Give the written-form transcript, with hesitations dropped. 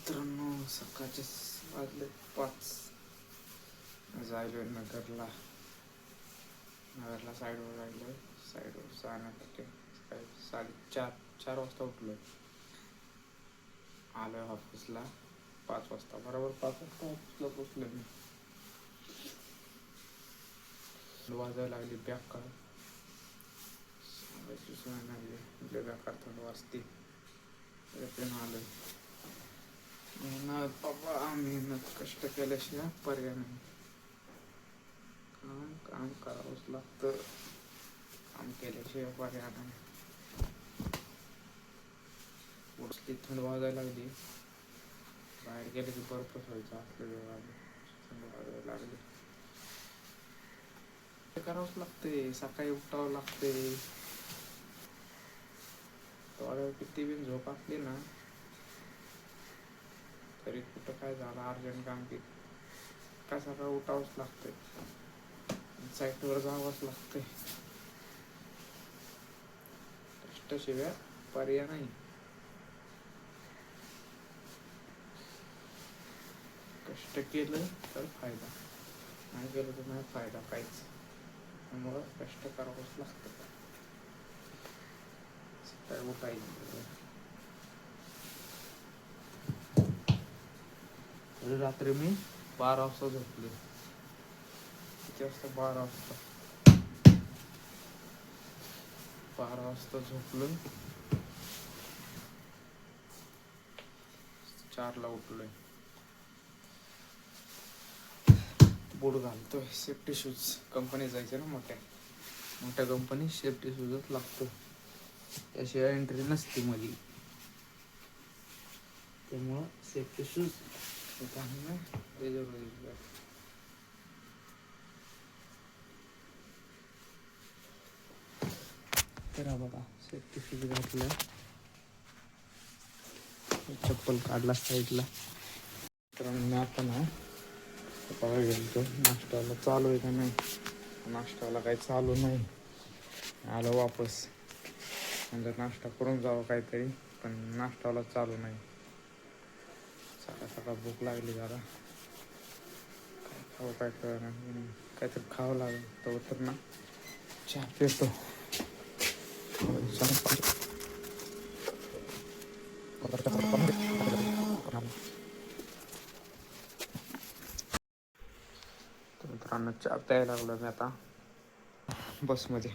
मित्रांनो, सकाळचे वाजले 5. जायलो नगरला. साईडवर राहिलो. साईडवर जाण्यासाठी 4:30 वाजता उठलो. आलोय ऑफिसला 5 वाजता. बरोबर 5 वाजता ऑफिसला पोचलो मी. वाजायला लागली बेकार. सांगायची सोय नाही. बेकार थंड वाजते. आलोय. मेहनत बाबा, मेहनत कष्ट केल्याशिवाय पर्याय नाही. काम करावंच लागतं. काम केल्याशिवाय पर्याय नाही. उठली थंड वाजायला लागली. बाहेर गेले की बर्फच व्हायचा. थंड वाजायला लागली. करावंच लागते. सकाळी उठावं लागते. थोड्या किती बिन झोप असली ना तरी कुठं काय झालं अर्जंट काम की काय सकाळ उठावंच लागतंय. साईटवर जावंच लागतंय. कष्टाशिवाय पर्याय नाही. कष्ट केलं तर फायदा, नाही केलं तर नाही फायदा काहीच. त्यामुळं कष्ट करावंच लागतं. सकाळी उठायचं. रात्री मी 12 वाजता झोपले. किती वाजता? 12 वाजता झोपलो. 4ला उठलोय. बूट घालतोय, सेफ्टी शूज. कंपनी जायचं ना मोठ्या कंपनी सेफ्टी शूजच लागतो. त्याशिवाय एंट्री नसते मध्ये. त्यामुळं सेफ्टी शूज घालणं जरुरी आहे. तर बघा, सेफ्टी शूज घातलं. चप्पल काढला साईडला. तर मी आता ना बघा गेलो नाश्त्याला चालू आहे का नाही. नाश्त्याला काही चालू नाही. आलो वापस. म्हणजे नाश्ता करून जावं काहीतरी, पण नाश्त्याला चालू नाही. सकाळ सकाळ भूक लागली जरा. काय खावं काय कळणार. काहीतरी खावं लागेल तर ना चहा पितो. मित्रांनो, चहा प्यायला लागलो मी आता बसमध्ये.